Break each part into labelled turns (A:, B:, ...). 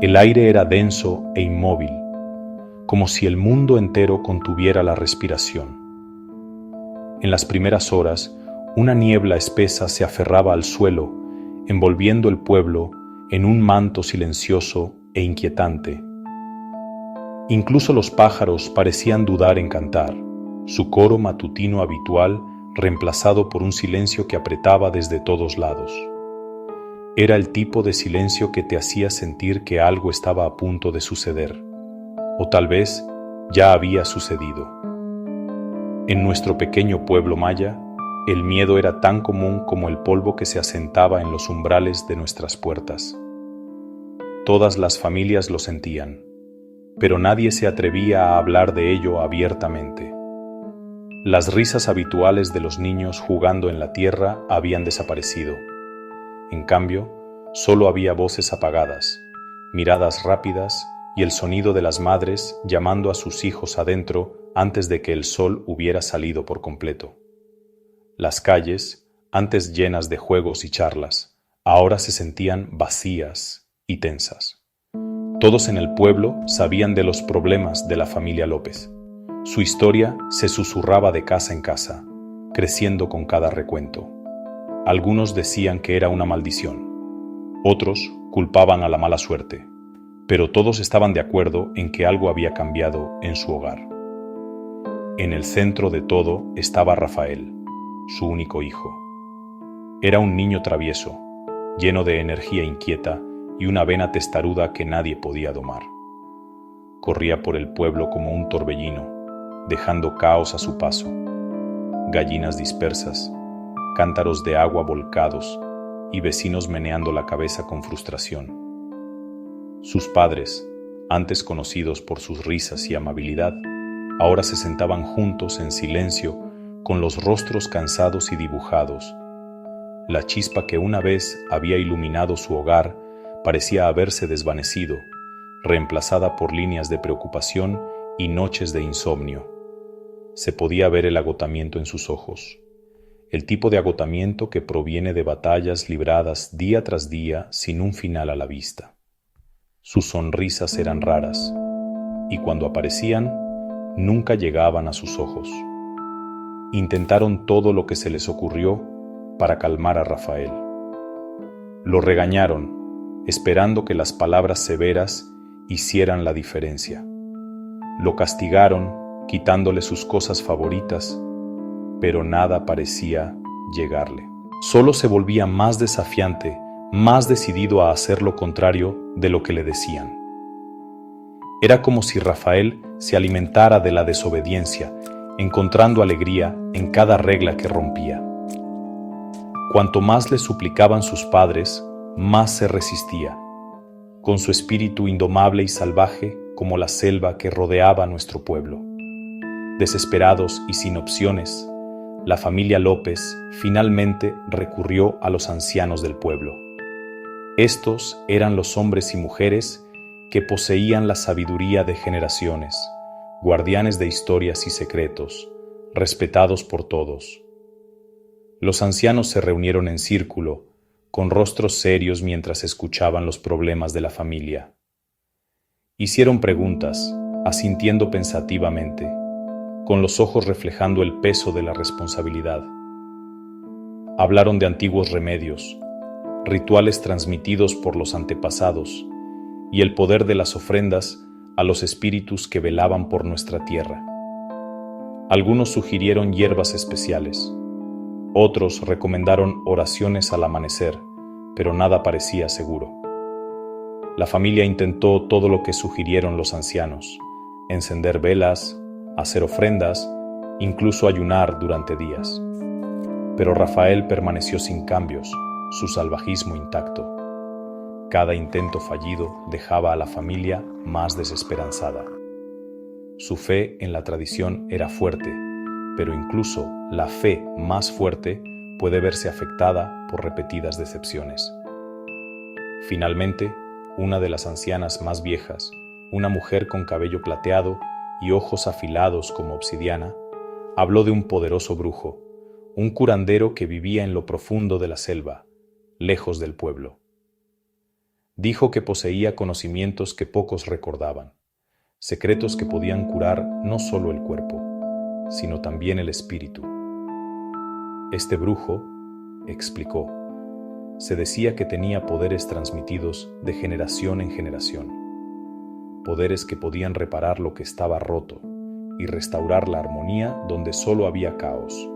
A: El aire era denso e inmóvil, como si el mundo entero contuviera la respiración. En las primeras horas, una niebla espesa se aferraba al suelo, envolviendo el pueblo en un manto silencioso e inquietante. Incluso los pájaros parecían dudar en cantar, su coro matutino habitual reemplazado por un silencio que apretaba desde todos lados. Era el tipo de silencio que te hacía sentir que algo estaba a punto de suceder, o tal vez ya había sucedido. En nuestro pequeño pueblo maya, el miedo era tan común como el polvo que se asentaba en los umbrales de nuestras puertas. Todas las familias lo sentían, pero nadie se atrevía a hablar de ello abiertamente. Las risas habituales de los niños jugando en la tierra habían desaparecido. En cambio, solo había voces apagadas, miradas rápidas y el sonido de las madres llamando a sus hijos adentro antes de que el sol hubiera salido por completo. Las calles, antes llenas de juegos y charlas, ahora se sentían vacías y tensas. Todos en el pueblo sabían de los problemas de la familia López. Su historia se susurraba de casa en casa, creciendo con cada recuento. Algunos decían que era una maldición, otros culpaban a la mala suerte, pero todos estaban de acuerdo en que algo había cambiado en su hogar. En el centro de todo estaba Rafael, su único hijo. Era un niño travieso, lleno de energía inquieta y una vena testaruda que nadie podía domar. Corría por el pueblo como un torbellino, dejando caos a su paso. Gallinas dispersas, cántaros de agua volcados y vecinos meneando la cabeza con frustración. Sus padres, antes conocidos por sus risas y amabilidad, ahora se sentaban juntos en silencio con los rostros cansados y dibujados. La chispa que una vez había iluminado su hogar parecía haberse desvanecido, reemplazada por líneas de preocupación y noches de insomnio. Se podía ver el agotamiento en sus ojos, el tipo de agotamiento que proviene de batallas libradas día tras día sin un final a la vista. Sus sonrisas eran raras, y cuando aparecían, nunca llegaban a sus ojos. Intentaron todo lo que se les ocurrió para calmar a Rafael. Lo regañaron, esperando que las palabras severas hicieran la diferencia. Lo castigaron, quitándole sus cosas favoritas, pero nada parecía llegarle. Solo se volvía más desafiante, más decidido a hacer lo contrario de lo que le decían. Era como si Rafael se alimentara de la desobediencia, encontrando alegría en cada regla que rompía. Cuanto más le suplicaban sus padres, más se resistía, con su espíritu indomable y salvaje como la selva que rodeaba nuestro pueblo. Desesperados y sin opciones, la familia López finalmente recurrió a los ancianos del pueblo. Estos eran los hombres y mujeres que poseían la sabiduría de generaciones, guardianes de historias y secretos, respetados por todos. Los ancianos se reunieron en círculo, con rostros serios mientras escuchaban los problemas de la familia. Hicieron preguntas, asintiendo pensativamente, con los ojos reflejando el peso de la responsabilidad. Hablaron de antiguos remedios, rituales transmitidos por los antepasados y el poder de las ofrendas a los espíritus que velaban por nuestra tierra. Algunos sugirieron hierbas especiales, otros recomendaron oraciones al amanecer, pero nada parecía seguro. La familia intentó todo lo que sugirieron los ancianos: encender velas, hacer ofrendas, incluso ayunar durante días. Pero Rafael permaneció sin cambios, su salvajismo intacto. Cada intento fallido dejaba a la familia más desesperanzada. Su fe en la tradición era fuerte, pero incluso la fe más fuerte puede verse afectada por repetidas decepciones. Finalmente, una de las ancianas más viejas, una mujer con cabello plateado y ojos afilados como obsidiana, habló de un poderoso brujo, un curandero que vivía en lo profundo de la selva, lejos del pueblo. Dijo que poseía conocimientos que pocos recordaban, secretos que podían curar no solo el cuerpo, sino también el espíritu. Este brujo, explicó, se decía que tenía poderes transmitidos de generación en generación, poderes que podían reparar lo que estaba roto y restaurar la armonía donde solo había caos.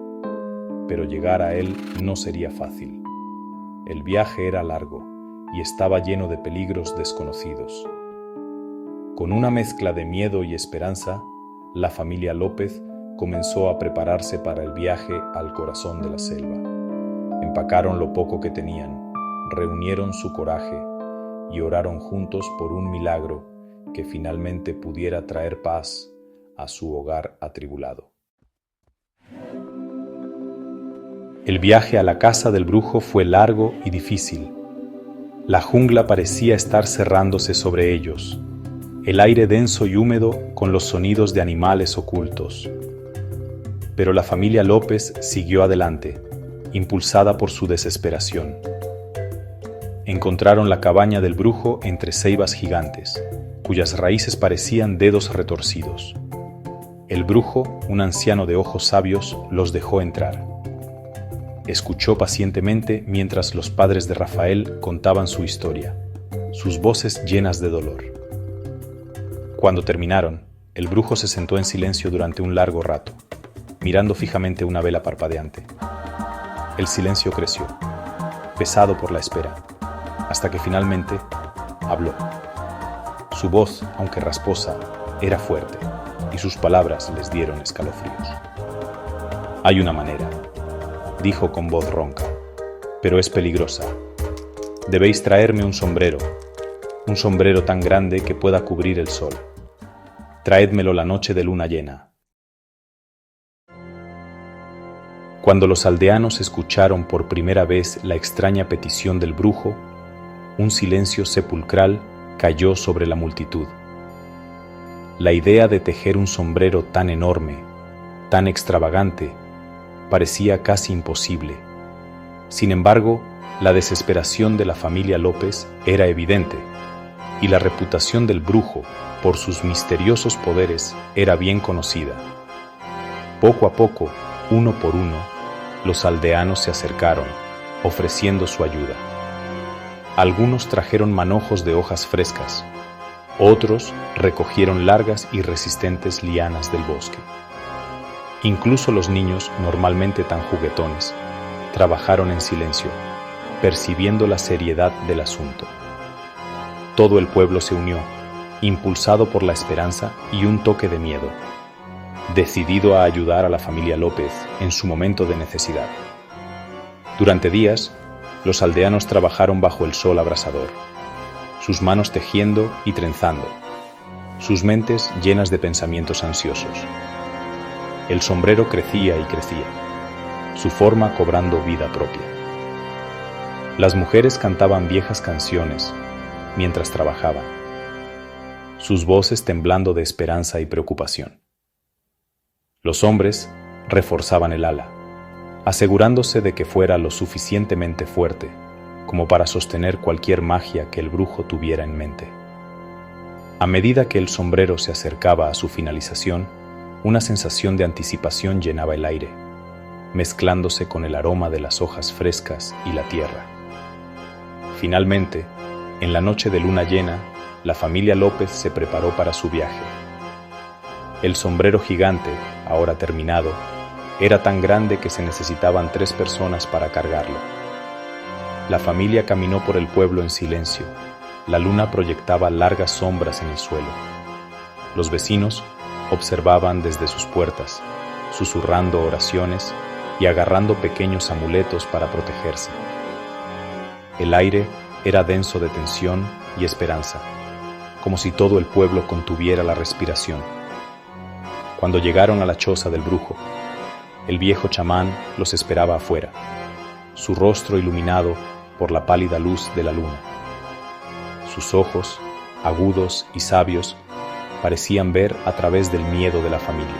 A: Pero llegar a él no sería fácil. El viaje era largo y estaba lleno de peligros desconocidos. Con una mezcla de miedo y esperanza, la familia López comenzó a prepararse para el viaje al corazón de la selva. Empacaron lo poco que tenían, reunieron su coraje y oraron juntos por un milagro que finalmente pudiera traer paz a su hogar atribulado. El viaje a la casa del brujo fue largo y difícil. La jungla parecía estar cerrándose sobre ellos, el aire denso y húmedo con los sonidos de animales ocultos. Pero la familia López siguió adelante, impulsada por su desesperación. Encontraron la cabaña del brujo entre ceibas gigantes, cuyas raíces parecían dedos retorcidos. El brujo, un anciano de ojos sabios, los dejó entrar. Escuchó pacientemente mientras los padres de Rafael contaban su historia, sus voces llenas de dolor. Cuando terminaron, el brujo se sentó en silencio durante un largo rato, mirando fijamente una vela parpadeante. El silencio creció, pesado por la espera, hasta que finalmente habló. Su voz, aunque rasposa, era fuerte, y sus palabras les dieron escalofríos. Hay una manera, dijo con voz ronca, pero es peligrosa. Debéis traerme un sombrero tan grande que pueda cubrir el sol. Traédmelo la noche de luna llena. Cuando los aldeanos escucharon por primera vez la extraña petición del brujo, un silencio sepulcral cayó sobre la multitud. La idea de tejer un sombrero tan enorme, tan extravagante, parecía casi imposible. Sin embargo, la desesperación de la familia López era evidente, y la reputación del brujo, por sus misteriosos poderes, era bien conocida. Poco a poco, uno por uno, los aldeanos se acercaron, ofreciendo su ayuda. Algunos trajeron manojos de hojas frescas, otros recogieron largas y resistentes lianas del bosque. Incluso los niños, normalmente tan juguetones, trabajaron en silencio, percibiendo la seriedad del asunto. Todo el pueblo se unió, impulsado por la esperanza y un toque de miedo, decidido a ayudar a la familia López en su momento de necesidad. Durante días, los aldeanos trabajaron bajo el sol abrasador, sus manos tejiendo y trenzando, sus mentes llenas de pensamientos ansiosos. El sombrero crecía y crecía, su forma cobrando vida propia. Las mujeres cantaban viejas canciones mientras trabajaban, sus voces temblando de esperanza y preocupación. Los hombres reforzaban el ala, asegurándose de que fuera lo suficientemente fuerte como para sostener cualquier magia que el brujo tuviera en mente. A medida que el sombrero se acercaba a su finalización, una sensación de anticipación llenaba el aire, mezclándose con el aroma de las hojas frescas y la tierra. Finalmente, en la noche de luna llena, la familia López se preparó para su viaje. El sombrero gigante, ahora terminado, era tan grande que se necesitaban 3 personas para cargarlo. La familia caminó por el pueblo en silencio. La luna proyectaba largas sombras en el suelo. Los vecinos observaban desde sus puertas, susurrando oraciones y agarrando pequeños amuletos para protegerse. El aire era denso de tensión y esperanza, como si todo el pueblo contuviera la respiración. Cuando llegaron a la choza del brujo, el viejo chamán los esperaba afuera, su rostro iluminado por la pálida luz de la luna. Sus ojos, agudos y sabios, parecían ver a través del miedo de la familia.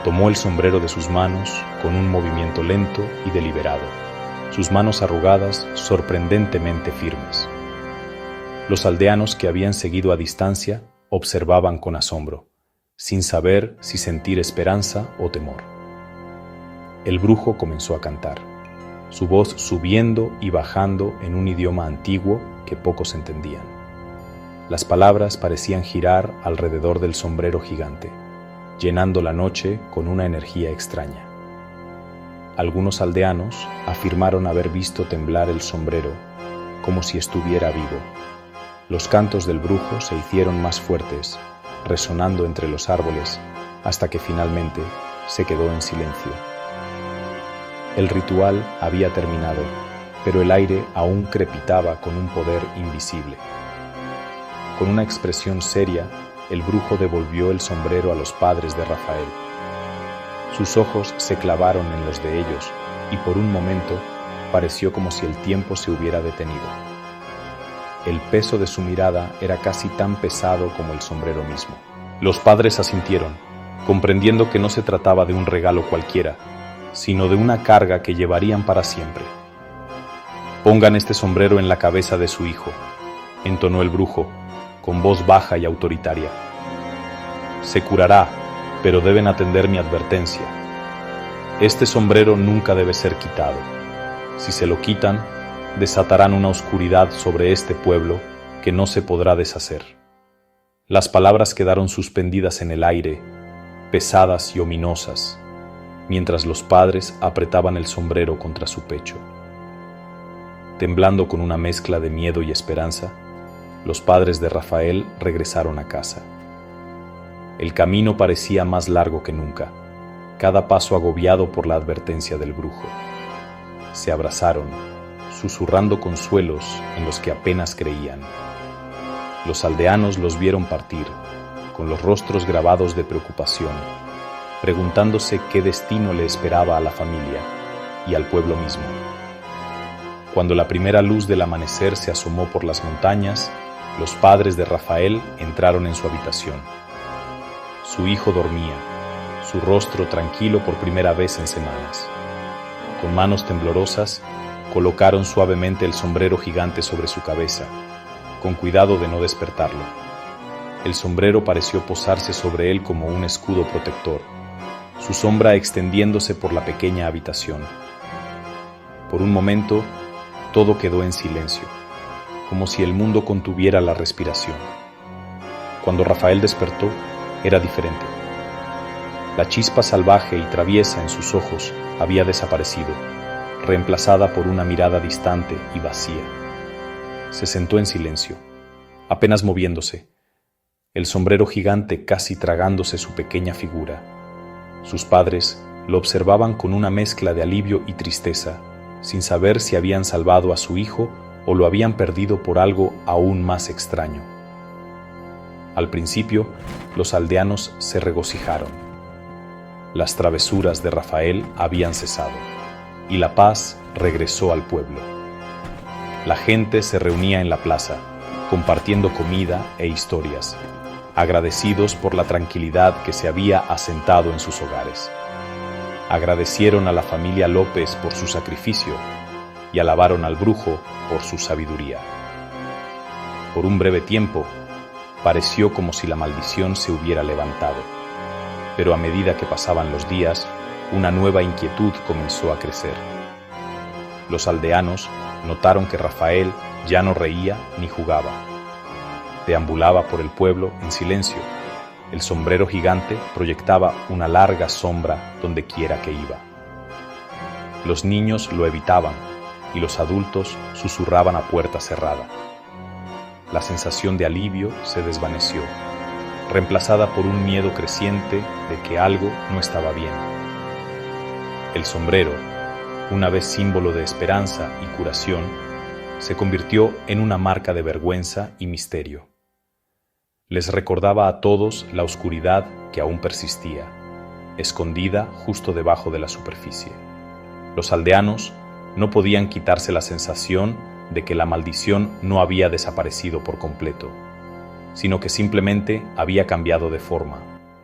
A: Tomó el sombrero de sus manos con un movimiento lento y deliberado, sus manos arrugadas sorprendentemente firmes. Los aldeanos que habían seguido a distancia observaban con asombro, sin saber si sentir esperanza o temor. El brujo comenzó a cantar, su voz subiendo y bajando en un idioma antiguo que pocos entendían. Las palabras parecían girar alrededor del sombrero gigante, llenando la noche con una energía extraña. Algunos aldeanos afirmaron haber visto temblar el sombrero como si estuviera vivo. Los cantos del brujo se hicieron más fuertes, resonando entre los árboles, hasta que finalmente se quedó en silencio. El ritual había terminado, pero el aire aún crepitaba con un poder invisible. Con una expresión seria, el brujo devolvió el sombrero a los padres de Rafael. Sus ojos se clavaron en los de ellos y por un momento pareció como si el tiempo se hubiera detenido. El peso de su mirada era casi tan pesado como el sombrero mismo. Los padres asintieron, comprendiendo que no se trataba de un regalo cualquiera, sino de una carga que llevarían para siempre. «Pongan este sombrero en la cabeza de su hijo», entonó el brujo, con voz baja y autoritaria. «Se curará, pero deben atender mi advertencia. Este sombrero nunca debe ser quitado. Si se lo quitan, desatarán una oscuridad sobre este pueblo que no se podrá deshacer». Las palabras quedaron suspendidas en el aire, pesadas y ominosas, mientras los padres apretaban el sombrero contra su pecho. Temblando con una mezcla de miedo y esperanza, los padres de Rafael regresaron a casa. El camino parecía más largo que nunca, cada paso agobiado por la advertencia del brujo. Se abrazaron, susurrando consuelos en los que apenas creían. Los aldeanos los vieron partir, con los rostros grabados de preocupación, preguntándose qué destino le esperaba a la familia y al pueblo mismo. Cuando la primera luz del amanecer se asomó por las montañas, los padres de Rafael entraron en su habitación. Su hijo dormía, su rostro tranquilo por primera vez en semanas. Con manos temblorosas, colocaron suavemente el sombrero gigante sobre su cabeza, con cuidado de no despertarlo. El sombrero pareció posarse sobre él como un escudo protector, su sombra extendiéndose por la pequeña habitación. Por un momento, todo quedó en silencio, como si el mundo contuviera la respiración. Cuando Rafael despertó, era diferente. La chispa salvaje y traviesa en sus ojos había desaparecido, reemplazada por una mirada distante y vacía. Se sentó en silencio, apenas moviéndose, el sombrero gigante casi tragándose su pequeña figura. Sus padres lo observaban con una mezcla de alivio y tristeza, sin saber si habían salvado a su hijo o lo habían perdido por algo aún más extraño. Al principio, los aldeanos se regocijaron. Las travesuras de Rafael habían cesado, y la paz regresó al pueblo. La gente se reunía en la plaza, compartiendo comida e historias, agradecidos por la tranquilidad que se había asentado en sus hogares. Agradecieron a la familia López por su sacrificio y alabaron al brujo por su sabiduría. Por un breve tiempo, pareció como si la maldición se hubiera levantado, pero a medida que pasaban los días, una nueva inquietud comenzó a crecer. Los aldeanos notaron que Rafael ya no reía ni jugaba. Deambulaba por el pueblo en silencio. El sombrero gigante proyectaba una larga sombra donde quiera que iba. Los niños lo evitaban y los adultos susurraban a puerta cerrada. La sensación de alivio se desvaneció, reemplazada por un miedo creciente de que algo no estaba bien. El sombrero, una vez símbolo de esperanza y curación, se convirtió en una marca de vergüenza y misterio. Les recordaba a todos la oscuridad que aún persistía, escondida justo debajo de la superficie. Los aldeanos no podían quitarse la sensación de que la maldición no había desaparecido por completo, sino que simplemente había cambiado de forma,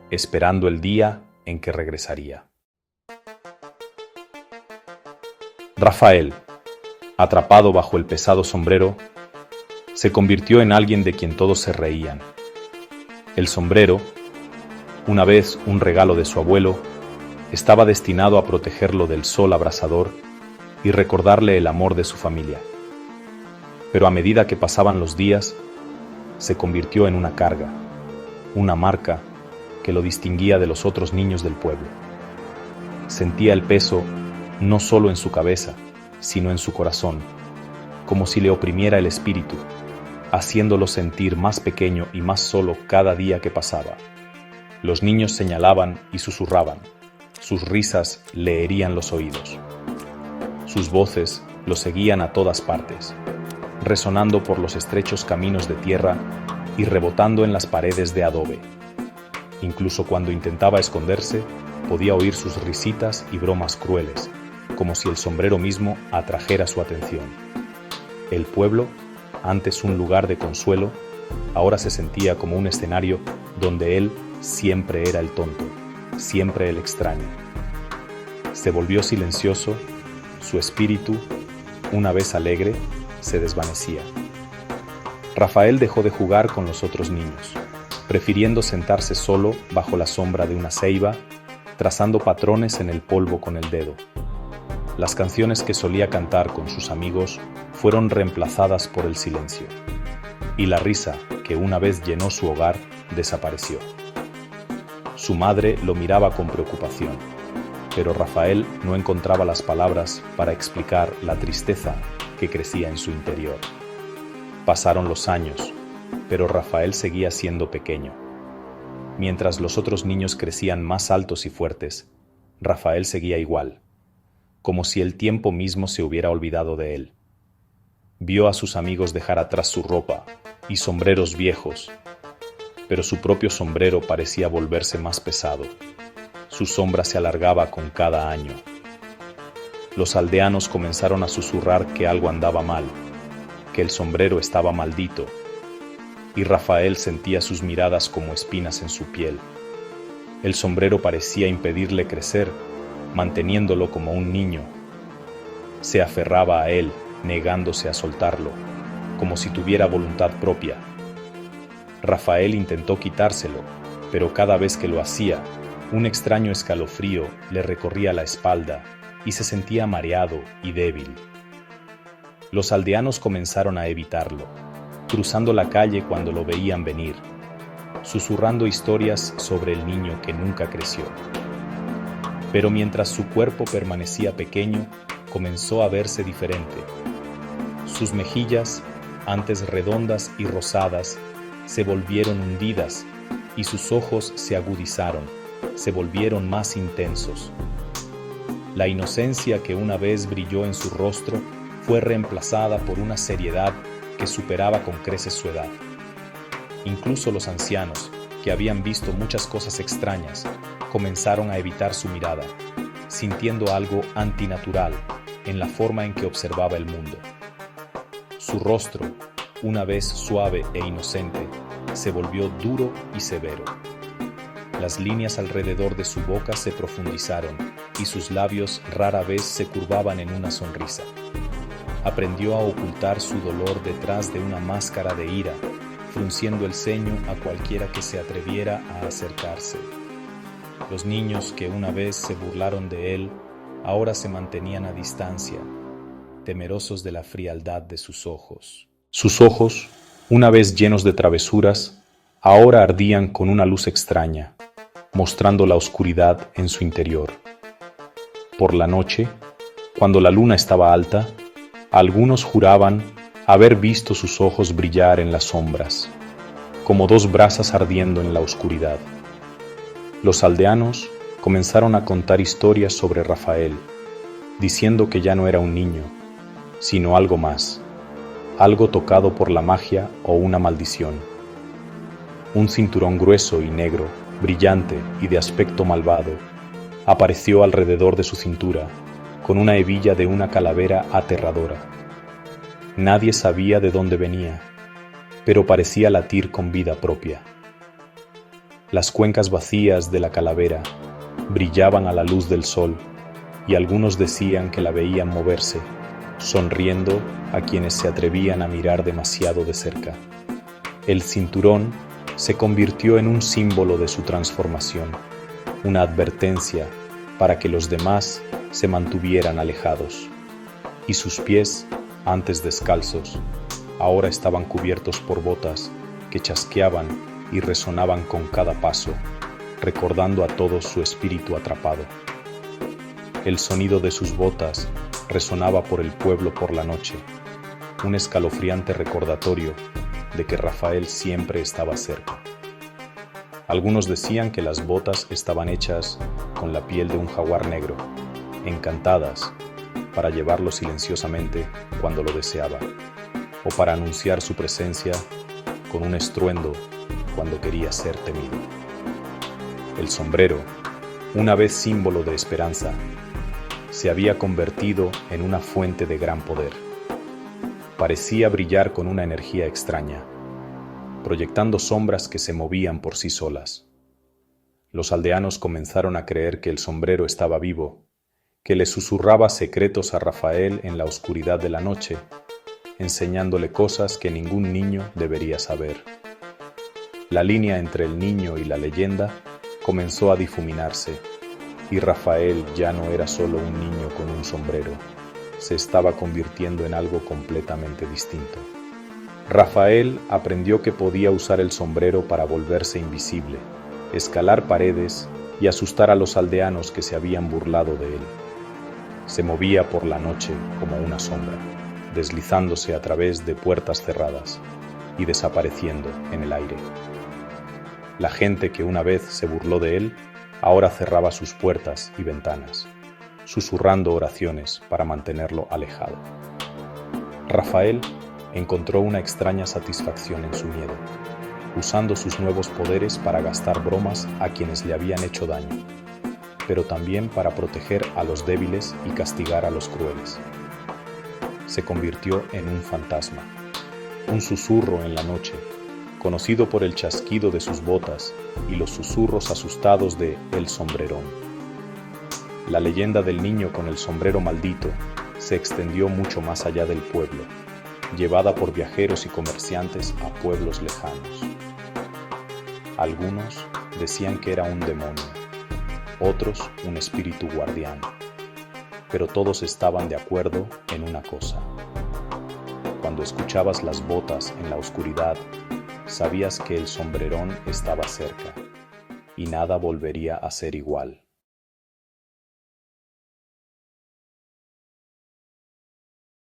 A: esperando el día en que regresaría. Rafael, atrapado bajo el pesado sombrero, Se convirtió en alguien de quien todos se reían. El sombrero, una vez un regalo de su abuelo, estaba destinado a protegerlo del sol abrasador y recordarle el amor de su familia. Pero a medida que pasaban los días, se convirtió en una carga, una marca que lo distinguía de los otros niños del pueblo. Sentía el peso no solo en su cabeza, sino en su corazón, como si le oprimiera el espíritu, haciéndolo sentir más pequeño y más solo cada día que pasaba. Los niños señalaban y susurraban, sus risas le herían los oídos. Sus voces lo seguían a todas partes, resonando por los estrechos caminos de tierra y rebotando en las paredes de adobe. Incluso cuando intentaba esconderse, podía oír sus risitas y bromas crueles, como si el sombrero mismo atrajera su atención. El pueblo, antes un lugar de consuelo, ahora se sentía como un escenario donde él siempre era el tonto, siempre el extraño. Se volvió silencioso, su espíritu, una vez alegre, se desvanecía. Rafael dejó de jugar con los otros niños, prefiriendo sentarse solo bajo la sombra de una ceiba, trazando patrones en el polvo con el dedo. Las canciones que solía cantar con sus amigos fueron reemplazadas por el silencio, y la risa que una vez llenó su hogar desapareció. Su madre lo miraba con preocupación, pero Rafael no encontraba las palabras para explicar la tristeza que crecía en su interior. Pasaron los años, pero Rafael seguía siendo pequeño. Mientras los otros niños crecían más altos y fuertes, Rafael seguía igual, como si el tiempo mismo se hubiera olvidado de él. Vio a sus amigos dejar atrás su ropa y sombreros viejos, pero su propio sombrero parecía volverse más pesado. Su sombra se alargaba con cada año. Los aldeanos comenzaron a susurrar que algo andaba mal, que el sombrero estaba maldito, y Rafael sentía sus miradas como espinas en su piel. El sombrero parecía impedirle crecer, manteniéndolo como un niño. Se aferraba a él, negándose a soltarlo, como si tuviera voluntad propia. Rafael intentó quitárselo, pero cada vez que lo hacía, un extraño escalofrío le recorría la espalda y se sentía mareado y débil. Los aldeanos comenzaron a evitarlo, cruzando la calle cuando lo veían venir, susurrando historias sobre el niño que nunca creció. Pero mientras su cuerpo permanecía pequeño, comenzó a verse diferente. Sus mejillas, antes redondas y rosadas, se volvieron hundidas y sus ojos se agudizaron, se volvieron más intensos. La inocencia que una vez brilló en su rostro fue reemplazada por una seriedad que superaba con creces su edad. Incluso los ancianos, que habían visto muchas cosas extrañas, comenzaron a evitar su mirada, sintiendo algo antinatural en la forma en que observaba el mundo. Su rostro, una vez suave e inocente, se volvió duro y severo. Las líneas alrededor de su boca se profundizaron y sus labios rara vez se curvaban en una sonrisa. Aprendió a ocultar su dolor detrás de una máscara de ira, frunciendo el ceño a cualquiera que se atreviera a acercarse. Los niños que una vez se burlaron de él, ahora se mantenían a distancia, temerosos de la frialdad de sus ojos. Sus ojos, una vez llenos de travesuras, ahora ardían con una luz extraña, mostrando la oscuridad en su interior. Por la noche, cuando la luna estaba alta, algunos juraban haber visto sus ojos brillar en las sombras, como dos brasas ardiendo en la oscuridad. Los aldeanos comenzaron a contar historias sobre Rafael, diciendo que ya no era un niño, sino algo más, algo tocado por la magia o una maldición. Un cinturón grueso y negro, brillante y de aspecto malvado, apareció alrededor de su cintura, con una hebilla de una calavera aterradora. Nadie sabía de dónde venía, pero parecía latir con vida propia. Las cuencas vacías de la calavera brillaban a la luz del sol, y algunos decían que la veían moverse, sonriendo a quienes se atrevían a mirar demasiado de cerca. El cinturón se convirtió en un símbolo de su transformación, una advertencia para que los demás se mantuvieran alejados. Y sus pies, antes descalzos, ahora estaban cubiertos por botas que chasqueaban y resonaban con cada paso, recordando a todos su espíritu atrapado. El sonido de sus botas resonaba por el pueblo por la noche, un escalofriante recordatorio de que Rafael siempre estaba cerca. Algunos decían que las botas estaban hechas con la piel de un jaguar negro, encantadas para llevarlo silenciosamente cuando lo deseaba, o para anunciar su presencia con un estruendo cuando quería ser temido. El sombrero, una vez símbolo de esperanza, se había convertido en una fuente de gran poder. Parecía brillar con una energía extraña, proyectando sombras que se movían por sí solas. Los aldeanos comenzaron a creer que el sombrero estaba vivo, que le susurraba secretos a Rafael en la oscuridad de la noche, enseñándole cosas que ningún niño debería saber. La línea entre el niño y la leyenda comenzó a difuminarse, y Rafael ya no era solo un niño con un sombrero, se estaba convirtiendo en algo completamente distinto. Rafael aprendió que podía usar el sombrero para volverse invisible, escalar paredes y asustar a los aldeanos que se habían burlado de él. Se movía por la noche como una sombra, deslizándose a través de puertas cerradas y desapareciendo en el aire. La gente que una vez se burló de él, ahora cerraba sus puertas y ventanas, susurrando oraciones para mantenerlo alejado. Rafael encontró una extraña satisfacción en su miedo, usando sus nuevos poderes para gastar bromas a quienes le habían hecho daño, pero también para proteger a los débiles y castigar a los crueles. Se convirtió en un fantasma, un susurro en la noche, conocido por el chasquido de sus botas y los susurros asustados de El Sombrerón. La leyenda del niño con el sombrero maldito se extendió mucho más allá del pueblo, llevada por viajeros y comerciantes a pueblos lejanos. Algunos decían que era un demonio, otros un espíritu guardián, pero todos estaban de acuerdo en una cosa. Cuando escuchabas las botas en la oscuridad, sabías que el sombrerón estaba cerca y nada volvería a ser igual.